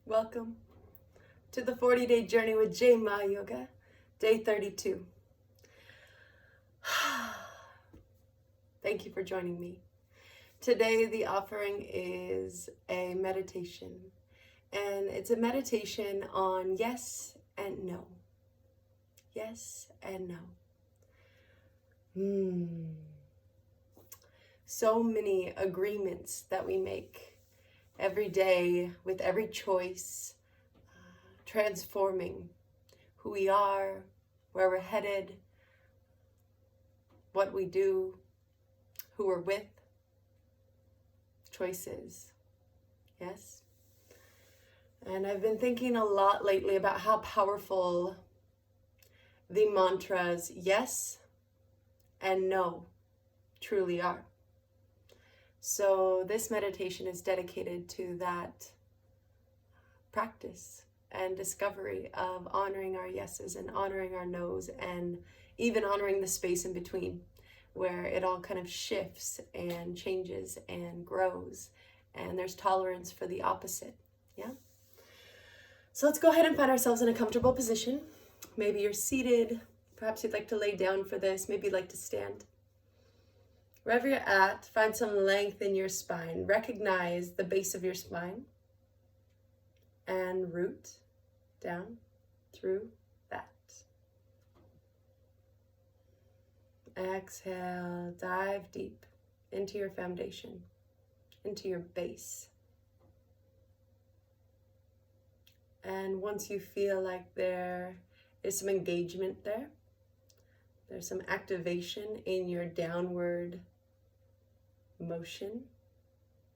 Welcome to the 40-day journey with JMa Yoga, day 32. Thank you for joining me. Today the offering is a meditation, and it's a meditation on yes and no. Yes and no. So many agreements that we make every day with every choice, transforming who we are, where we're headed, what we do, who we're with. Choices, yes? And I've been thinking a lot lately about how powerful the mantras yes and no truly are. So this meditation is dedicated to that practice and discovery of honoring our yeses and honoring our nos, and even honoring the space in between where it all kind of shifts and changes and grows, and there's tolerance for the opposite. Yeah? So let's go ahead and find ourselves in a comfortable position. Maybe you're seated, perhaps you'd like to lay down for this, maybe you'd like to stand. Wherever you're at, find some length in your spine. Recognize the base of your spine and root down through that. Exhale, dive deep into your foundation, into your base. And once you feel like there is some engagement there, there's some activation in your downward motion,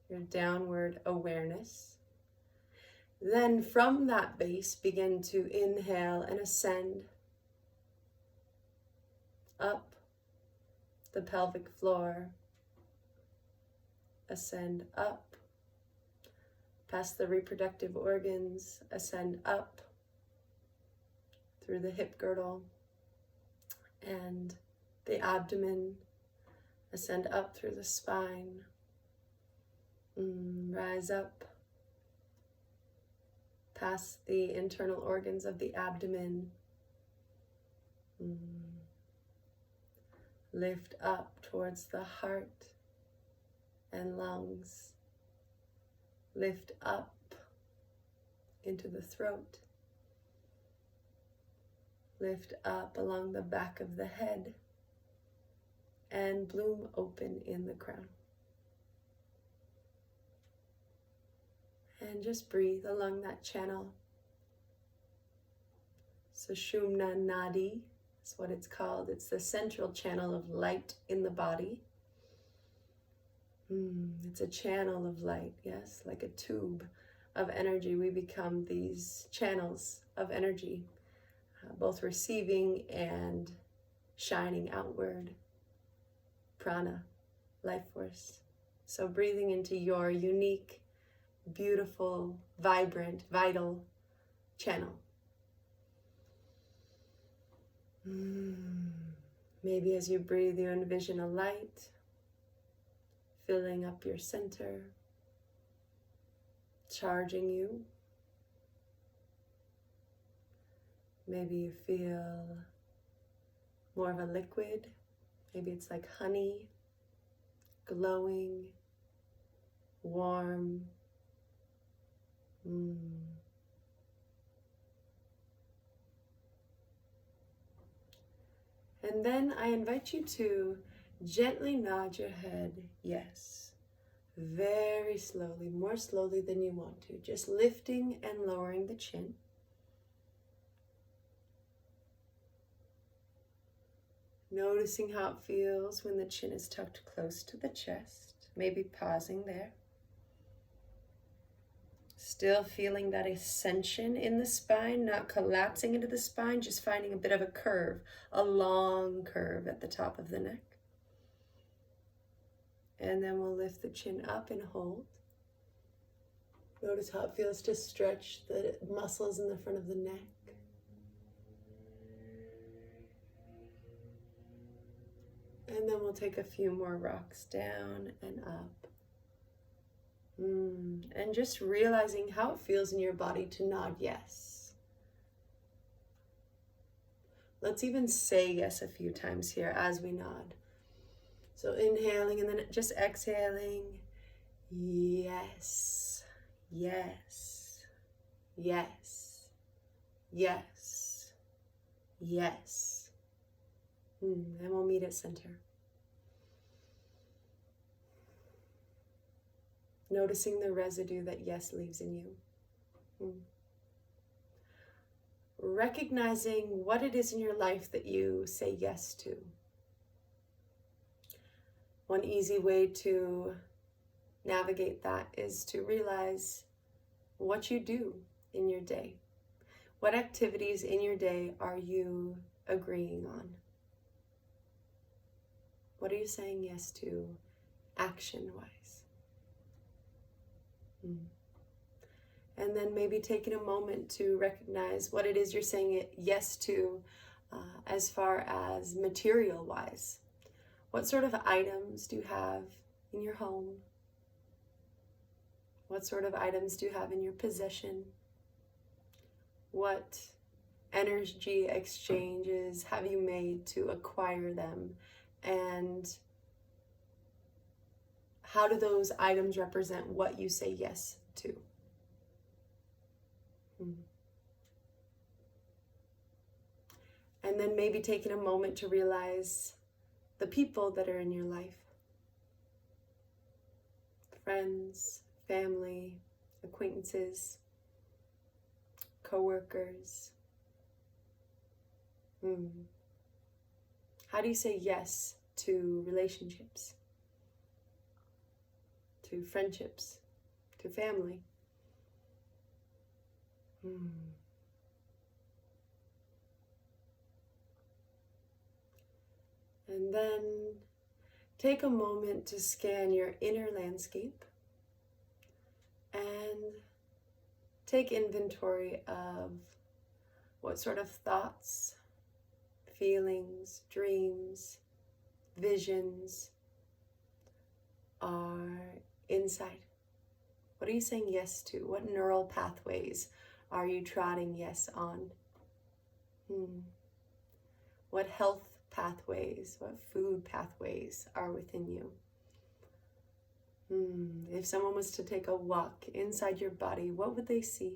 your downward awareness. Then from that base, begin to inhale and ascend up the pelvic floor, ascend up past the reproductive organs, ascend up through the hip girdle and the abdomen, ascend up through the spine, rise up past the internal organs of the abdomen, lift up towards the heart and lungs, lift up into the throat, lift up along the back of the head, and bloom open in the crown. And just breathe along that channel. Sushumna Nadi is what it's called. It's the central channel of light in the body. It's a channel of light, yes, like a tube of energy. We become these channels of energy, both receiving and shining outward. Prana, life force. So breathing into your unique, beautiful, vibrant, vital channel. Maybe as you breathe, you envision a light filling up your center, charging you. Maybe you feel more of a liquid. Maybe it's like honey, glowing, warm. And then I invite you to gently nod your head yes, very slowly, more slowly than you want to, just lifting and lowering the chin. Noticing how it feels when the chin is tucked close to the chest, maybe pausing there. Still feeling that ascension in the spine, not collapsing into the spine, just finding a bit of a curve, a long curve at the top of the neck. And then we'll lift the chin up and hold. Notice how it feels to stretch the muscles in the front of the neck. And then we'll take a few more rocks down and up. And just realizing how it feels in your body to nod yes. Let's even say yes a few times here as we nod. So inhaling and then just exhaling. Yes, yes, yes, yes, yes. And we'll meet at center. Noticing the residue that yes leaves in you. Recognizing what it is in your life that you say yes to. One easy way to navigate that is to realize what you do in your day. What activities in your day are you agreeing on? What are you saying yes to action-wise? And then maybe taking a moment to recognize what it is you're saying yes to as far as material-wise. What sort of items do you have in your home? What sort of items do you have in your possession? What energy exchanges have you made to acquire them? And how do those items represent what you say yes to? And then maybe taking a moment to realize the people that are in your life. Friends, family, acquaintances, co-workers. How do you say yes to relationships, to friendships, to family? And then take a moment to scan your inner landscape and take inventory of what sort of thoughts, feelings, dreams, visions are inside. What are you saying yes to? What neural pathways are you trotting yes on? What health pathways, what food pathways are within you? If someone was to take a walk inside your body, what would they see?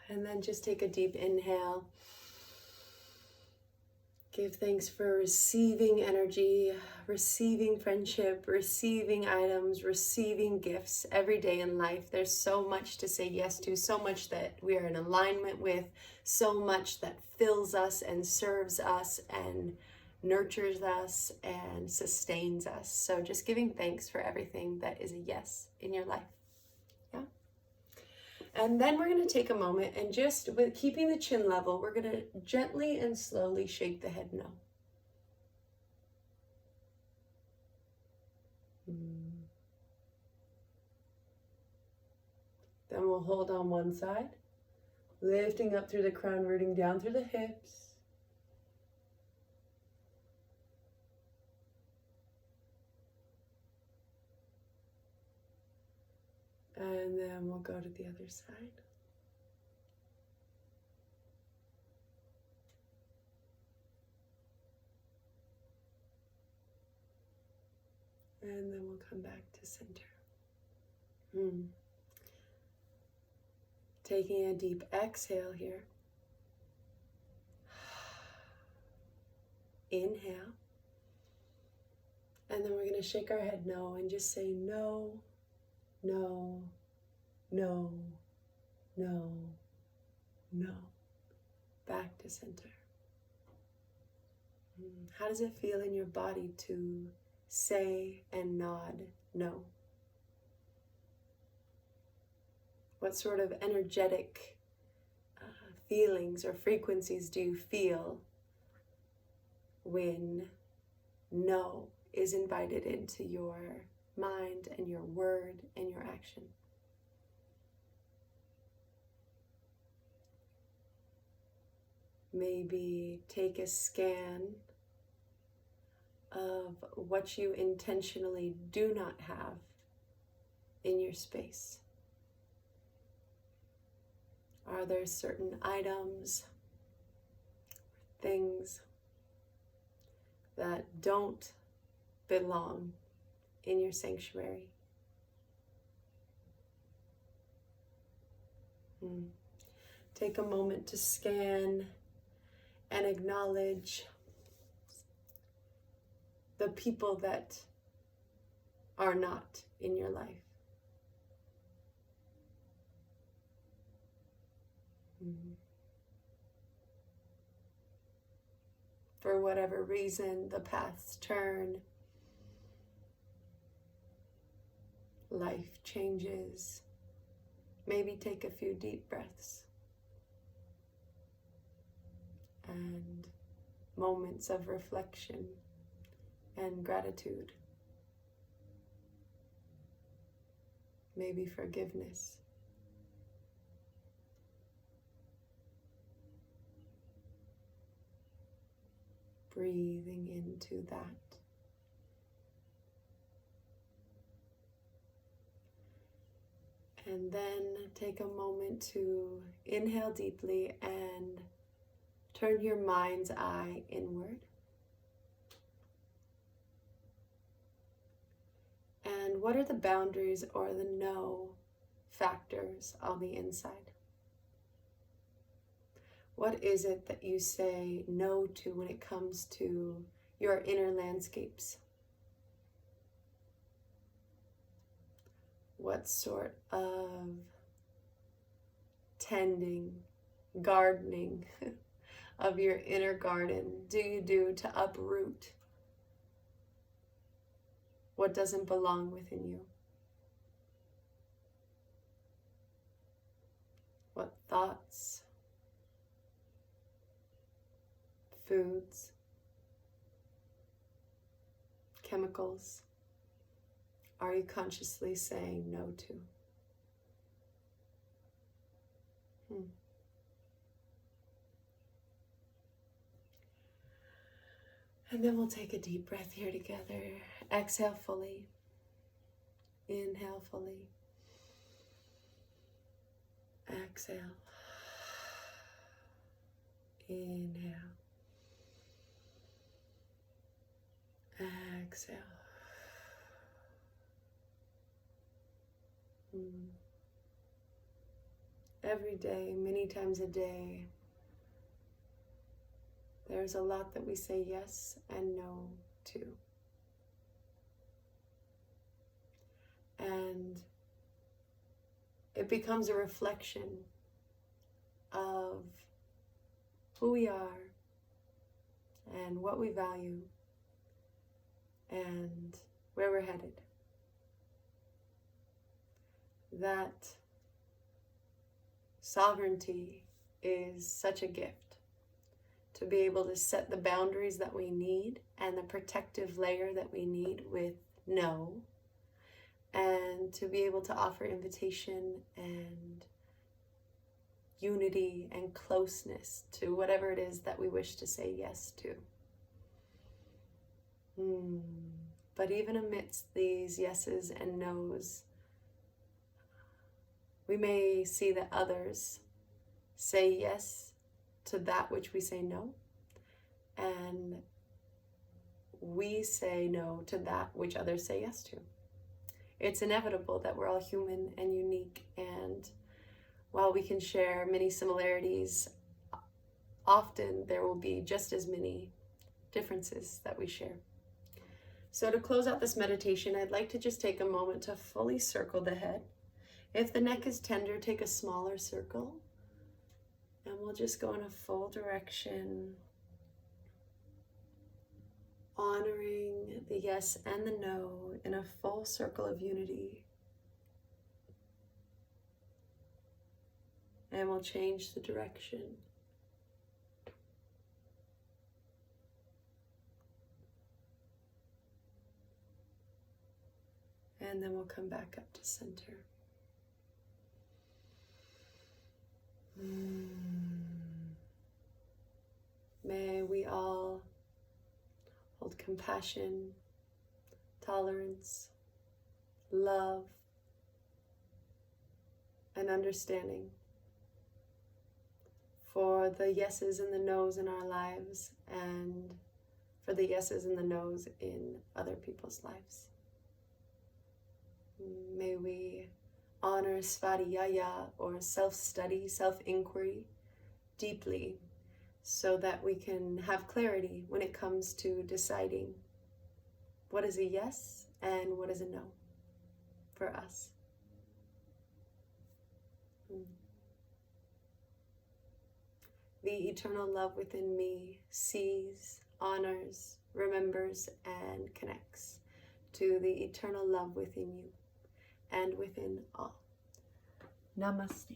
And then just take a deep inhale. Give thanks for receiving energy, receiving friendship, receiving items, receiving gifts every day in life. There's so much to say yes to, so much that we are in alignment with, so much that fills us and serves us and nurtures us and sustains us. So just giving thanks for everything that is a yes in your life. Yeah. And then we're going to take a moment and just with keeping the chin level, we're going to gently and slowly shake the head no. Then we'll hold on one side, lifting up through the crown, rooting down through the hips. And then we'll go to the other side. And then we'll come back to center. Taking a deep exhale here. Inhale. And then we're going to shake our head no and just say no, no, no, no, no. Back to center. How does it feel in your body to say and nod no? What sort of energetic feelings or frequencies do you feel when no is invited into your mind and your word and your action? Maybe take a scan of what you intentionally do not have in your space. Are there certain items, things that don't belong in your sanctuary? Take a moment to scan and acknowledge the people that are not in your life. For whatever reason, the paths turn, life changes. Maybe take a few deep breaths and moments of reflection and gratitude. Maybe forgiveness. Breathing into that. And then take a moment to inhale deeply and turn your mind's eye inward. And what are the boundaries or the no factors on the inside? What is it that you say no to when it comes to your inner landscapes? What sort of tending, gardening of your inner garden do you do to uproot what doesn't belong within you? What thoughts, foods, chemicals are you consciously saying no to? And then we'll take a deep breath here together. Exhale fully. Inhale fully. Exhale. Inhale. Exhale. Every day, many times a day, there's a lot that we say yes and no to. And it becomes a reflection of who we are and what we value and where we're headed. That sovereignty is such a gift, to be able to set the boundaries that we need and the protective layer that we need with no, and to be able to offer invitation and unity and closeness to whatever it is that we wish to say yes to. But even amidst these yeses and nos, we may see that others say yes to that which we say no, and we say no to that which others say yes to. It's inevitable that we're all human and unique, and while we can share many similarities, often there will be just as many differences that we share. So to close out this meditation, I'd like to just take a moment to fully circle the head. If the neck is tender, take a smaller circle, and we'll just go in a full direction, honoring the yes and the no in a full circle of unity. And we'll change the direction. And then we'll come back up to center. May we all hold compassion, tolerance, love, and understanding for the yeses and the nos in our lives, and for the yeses and the nos in other people's lives. May we honor svadhyaya, or self-study, self-inquiry, deeply, so that we can have clarity when it comes to deciding what is a yes and what is a no for us. The eternal love within me sees, honors, remembers, and connects to the eternal love within you and within all. Namaste.